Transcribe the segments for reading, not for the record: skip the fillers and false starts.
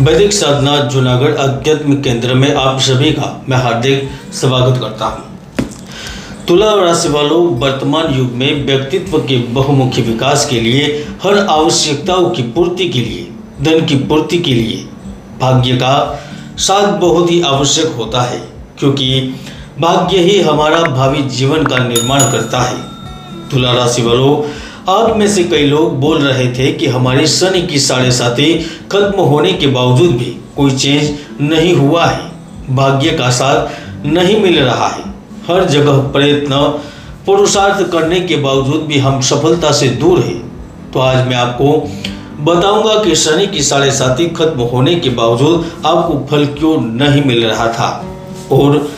वैदिक साधना जूनागढ़ अध्यात्म केंद्र में आप सभी का मैं हार्दिक स्वागत करता हूं। तुला राशि वालों, वर्तमान युग में व्यक्तित्व के बहुमुखी विकास के लिए, हर आवश्यकताओं की पूर्ति के लिए, धन की पूर्ति के लिए भाग्य का साथ बहुत ही आवश्यक होता है, क्योंकि भाग्य ही हमारा भावी जीवन का निर्माण करता है। तुला राशि वालों, आप में से कई लोग बोल रहे थे कि हमारी शनि की 7.5 खत्म होने के बावजूद भी कोई चेंज नहीं हुआ है, भाग्य का साथ नहीं मिल रहा है। हर जगह प्रयत्न पुरुषार्थ करने के बावजूद भी हम सफलता से दूर हैं। तो आज मैं आपको बताऊंगा कि शनि की 7.5 खत्म होने के बावजूद आपको फल क्यों नहीं मिल रहा था, और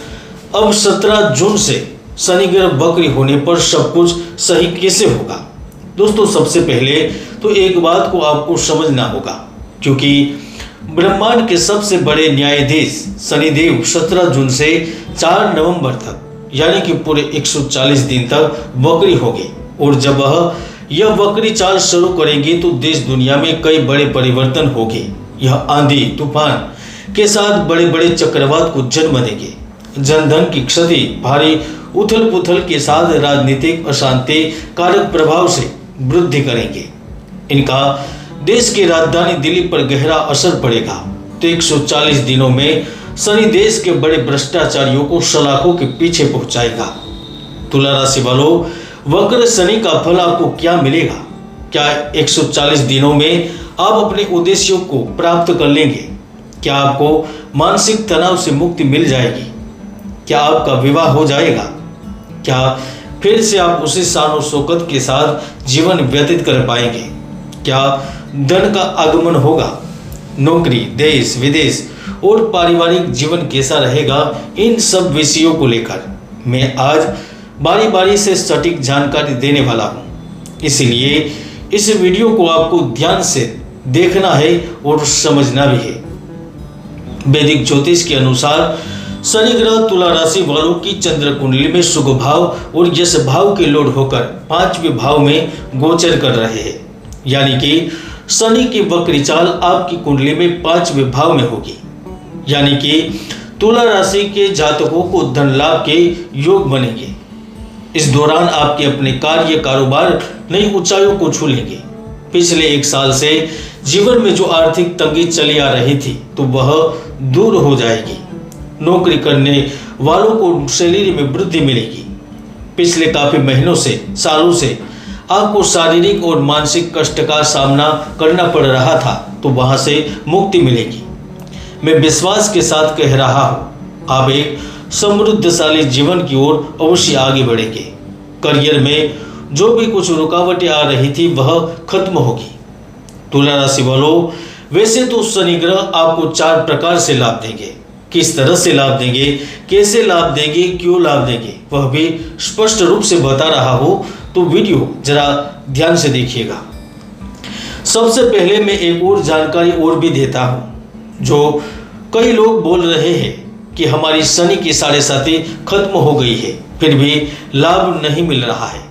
अब 17 जून से शनि ग्रह वक्री होने पर सब कुछ सही कैसे होगा। दोस्तों, सबसे पहले तो एक बात को आपको समझना होगा, क्योंकि ब्रह्मांड के सबसे बड़े न्यायाधीश शनिदेव 17 जून से 4 नवंबर तक यानी कि पूरे 140 दिन तक वक्री होंगे, और जब यह वक्री चाल शुरू करेंगे तो देश दुनिया में कई बड़े परिवर्तन होंगे। यह आंधी तूफान के साथ बड़े बड़े चक्रवात को जन्म देंगे। जनधन की क्षति, भारी उथल पुथल के साथ राजनीतिक अशांति कारक प्रभाव से वृद्धि करेंगे। इनका देश की राजधानी दिल्ली पर गहरा असर पड़ेगा। तो 140 दिनों में शनि देश के बड़े भ्रष्टाचारियों को सलाखों के पीछे पहुंचाएगा। तुला राशि वालों, वक्र शनि का फल आपको क्या मिलेगा? क्या 140 दिनों में आप अपने उद्देश्यों को प्राप्त कर लेंगे? क्या आपको मानसिक तनाव से मुक्ति मिल जाएगी? क्या आपका विवाह हो जाएगा? क्या फिर से आप उसी शान और शौकत के साथ जीवन व्यतीत कर पाएंगे? क्या धन का आगमन होगा? नौकरी, देश विदेश और पारिवारिक जीवन कैसा रहेगा? इन सब विषयों को लेकर मैं आज बारी बारी से सटीक जानकारी देने वाला हूं। इसीलिए इस वीडियो को आपको ध्यान से देखना है और समझना भी है। वैदिक ज्योतिष के अनुसार शनि ग्रह तुला राशि वालों की चंद्र कुंडली में शुभ भाव और यश भाव के लोड होकर 5वें भाव में गोचर कर रहे हैं, यानी कि शनि की वक्री चाल आपकी कुंडली में 5वें भाव में होगी। यानी कि तुला राशि के जातकों को धन लाभ के योग बनेंगे। इस दौरान आपके अपने कार्य कारोबार नई ऊंचाइयों को छू लेंगे। पिछले 1 साल से जीवन में जो आर्थिक तंगी चली आ रही थी तो वह दूर हो जाएगी। नौकरी करने वालों को सैलरी में वृद्धि मिलेगी। पिछले काफी महीनों से, सालों से आपको शारीरिक और मानसिक कष्ट का सामना करना पड़ रहा था, तो वहां से मुक्ति मिलेगी। मैं विश्वास के साथ कह रहा हूं, आप एक समृद्धशाली जीवन की ओर अवश्य आगे बढ़ेंगे। करियर में जो भी कुछ रुकावटें आ रही थी वह खत्म होगी। तुला राशि वालों, वैसे तो शनि ग्रह आपको 4 प्रकार से लाभ देंगे। किस तरह से लाभ देंगे, कैसे लाभ देंगे, क्यों लाभ देंगे, वह भी स्पष्ट रूप से बता रहा हो, तो वीडियो जरा ध्यान से देखिएगा। सबसे पहले मैं एक और जानकारी और भी देता हूं। जो कई लोग बोल रहे हैं कि हमारी शनि की 7.5 खत्म हो गई है, फिर भी लाभ नहीं मिल रहा है,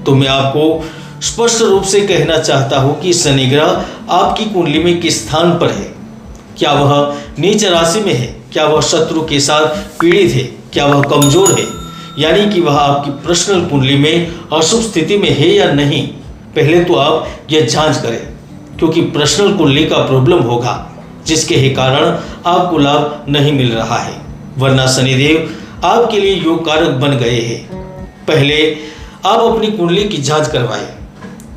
तो मैं आपको स्पष्ट रूप से कहना चाहता हूं कि शनि ग्रह आपकी कुंडली में किस स्थान पर है। क्या वह नीच राशि में है? क्या वह शत्रु के साथ पीड़ित है? क्या वह कमजोर है? यानी कि वह आपकी पर्सनल कुंडली में अशुभ स्थिति में है या नहीं? पहले तो आप यह जांच करें, क्योंकि पर्सनल कुंडली का प्रॉब्लम होगा, जिसके ही कारण आपको लाभ नहीं मिल रहा है, वरना शनिदेव आपके लिए योग कारक बन गए हैं। पहले आप अपनी कुंडली की जांच करवाएं।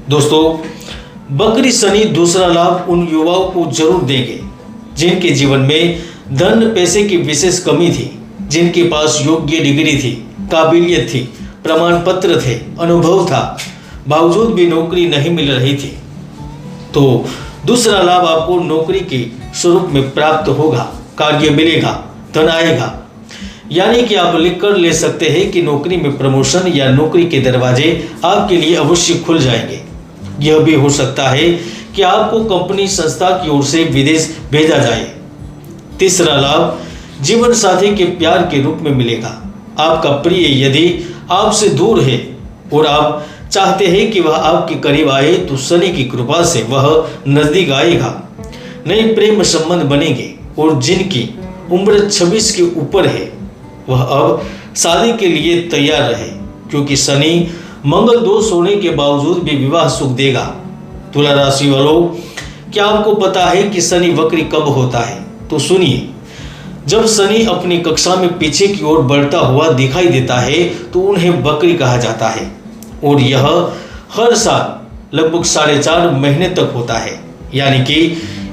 दोस्तों, वक्री शनि दूसरा लाभ उन युवाओं को जरूर देंगे जिनके जीवन में धन पैसे की विशेष कमी थी, जिनके पास योग्य डिग्री थी, काबिलियत थी, प्रमाण पत्र थे, अनुभव था, बावजूद भी नौकरी नहीं मिल रही थी। तो दूसरा लाभ आपको नौकरी के स्वरूप में प्राप्त होगा, कार्य मिलेगा, धन आएगा। यानी कि आप लिख कर ले सकते हैं कि नौकरी में प्रमोशन या नौकरी के दरवाजे आपके लिए अवश्य खुल जाएंगे। यह भी हो सकता है कि आपको कंपनी संस्था की ओर से विदेश भेजा जाए। तीसरा लाभ जीवन साथी के प्यार के रूप में मिलेगा। आपका प्रिय यदि आपसे दूर है और आप चाहते हैं कि वह आपके करीब आए, तो शनि की कृपा से वह नजदीक आएगा। नए प्रेम संबंध बनेंगे और जिनकी उम्र 26 के ऊपर है वह अब शादी के लिए तैयार रहे, क्योंकि शनि मंगल दोष होने के बावजूद भी विवाह सुख देगा। तुला राशि वालों, क्या आपको पता है कि शनि वक्री कब होता है? तो सुनिए। जब शनि अपनी कक्षा में पीछे की ओर बढ़ता हुआ दिखाई देता है तो उन्हें वक्री कहा जाता है और यह हर साल लगभग 4.5 महीने तक होता है। यानी कि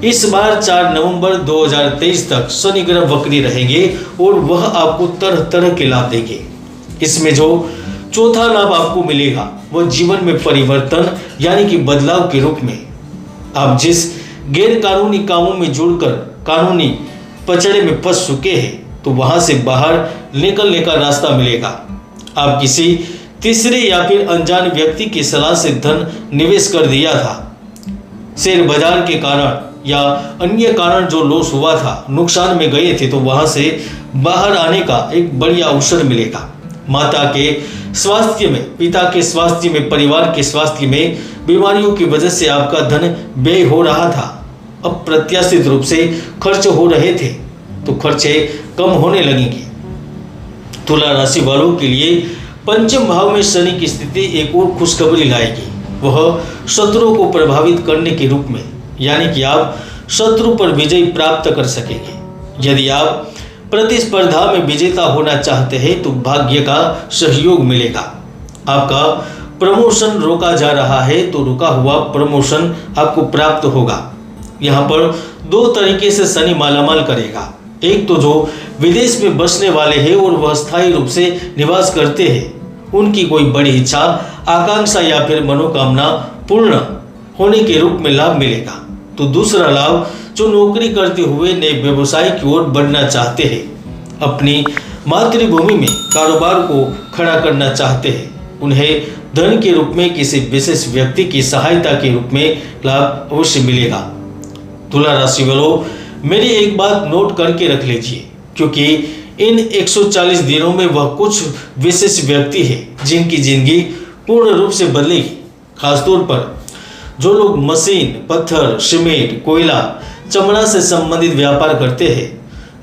इस बार 4 नवंबर 2023 तक शनि ग्रह वक्री रहेंगे और वह आपको तरह तरह के लाभ देंगे। इसमें जो चौथा लाभ आपको मिलेगा वह जीवन में परिवर्तन यानी कि बदलाव के रूप में। आप जिस गैर कानूनी कामों में जुड़कर कानूनी पचड़े में फंस चुके हैं तो वहां से बाहर निकलने का रास्ता मिलेगा। आप किसी तीसरे या फिर अनजान व्यक्ति की सलाह से धन निवेश कर दिया था, शेयर बाजार के कारण या अन्य कारण जो लॉस हुआ था, नुकसान में गए थे, तो वहां से बाहर आने का एक बढ़िया अवसर मिलेगा। माता के स्वास्थ्य में, पिता के स्वास्थ्य में, परिवार के स्वास्थ्य में बीमारियों की वजह से आपका धन व्यय हो रहा था, अप्रत्याशित रूप से खर्च हो रहे थे, तो खर्चे कम होने लगेंगे। तुला राशि वालों के लिए पंचम भाव में शनि की स्थिति एक और खुशखबरी लाएगी, वह शत्रुओं को प्रभावित करने के रूप में, यानी कि आप शत्रु पर विजय प्राप्त कर सकेंगे। यदि आप प्रतिस्पर्धा में विजेता होना चाहते हैं तो भाग्य का सहयोग मिलेगा। आपका प्रमोशन रोका जा रहा है तो रुका हुआ प्रमोशन आपको प्राप्त होगा। यहाँ पर 2 तरीके से शनि मालामाल करेगा। एक तो जो विदेश में बसने वाले हैं और वह स्थायी रूप से निवास करते हैं, उनकी कोई बड़ी इच्छा, आकांक्षा या फिर मनोकामना पूर्ण होने के रूप में लाभ मिलेगा। तो दूसरा लाभ जो नौकरी करते हुए नए व्यवसाय की ओर बढ़ना चाहते हैं, अपनी मातृभूमि में कारोबार को खड़ा करना चाहते हैं, उन्हें धन के रूप में किसी विशेष व्यक्ति की सहायता के रूप में लाभ अवश्य मिलेगा। तुला राशि वालों, मेरी एक बात नोट करके रख लीजिए, क्योंकि इन 140 दिनों में वह कुछ विशेष व्यक्ति है जिनकी जिंदगी पूर्ण रूप से बदलेगी। खासतौर पर जो लोग मशीन, पत्थर, सीमेंट, कोयला, चमड़ा से संबंधित व्यापार करते हैं,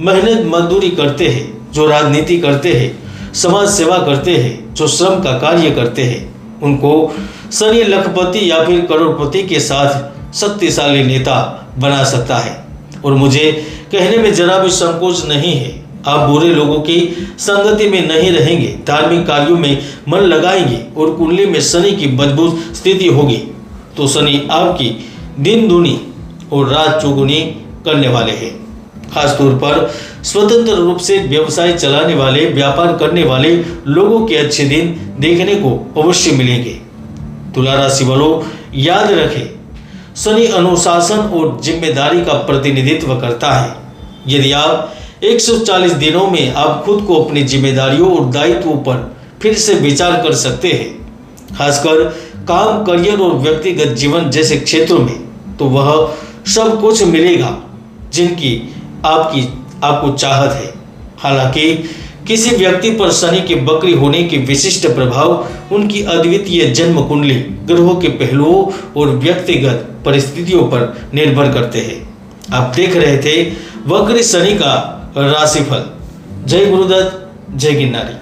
मेहनत मजदूरी करते हैं, जो राजनीति करते हैं, समाज सेवा करते हैं, जो श्रम का कार्य करते हैं, उनको शनि लखपति या फिर करोड़पति के साथ शक्तिशाली नेता बना सकता है। और मुझे कहने में जरा भी संकोच नहीं है, आप बुरे लोगों की संगति में नहीं रहेंगे, धार्मिक कार्यों में मन लगाएंगे और कुंडली में शनि की मजबूत स्थिति होगी तो शनि आपकी दिन दूनी और रात चौगुनी करने वाले हैं। खासतौर पर स्वतंत्र रूप से व्यवसाय चलाने वाले, व्यापार करने वाले लोगों के अच्छे दिन देखने को अवश्य मिलेंगे। तुला राशि वालों, याद रखें, शनि अनुशासन और जिम्मेदारी का प्रतिनिधित्व करता है। यदि आप 140 दिनों में आप खुद को अपनी जिम्मेदारियों और दायित्वों पर फिर से विचार कर सकते हैं, खासकर काम, करियर और व्यक्तिगत जीवन जैसे क्षेत्रों में, तो वह सब कुछ मिलेगा जिनकी आपको चाहत है। हालांकि किसी व्यक्ति पर शनि के वक्री होने के विशिष्ट प्रभाव उनकी अद्वितीय जन्म कुंडली, ग्रहों के पहलुओं और व्यक्तिगत परिस्थितियों पर निर्भर करते हैं। आप देख रहे थे वक्री शनि का राशिफल। जय गुरुदत्त, जय गिरनारी।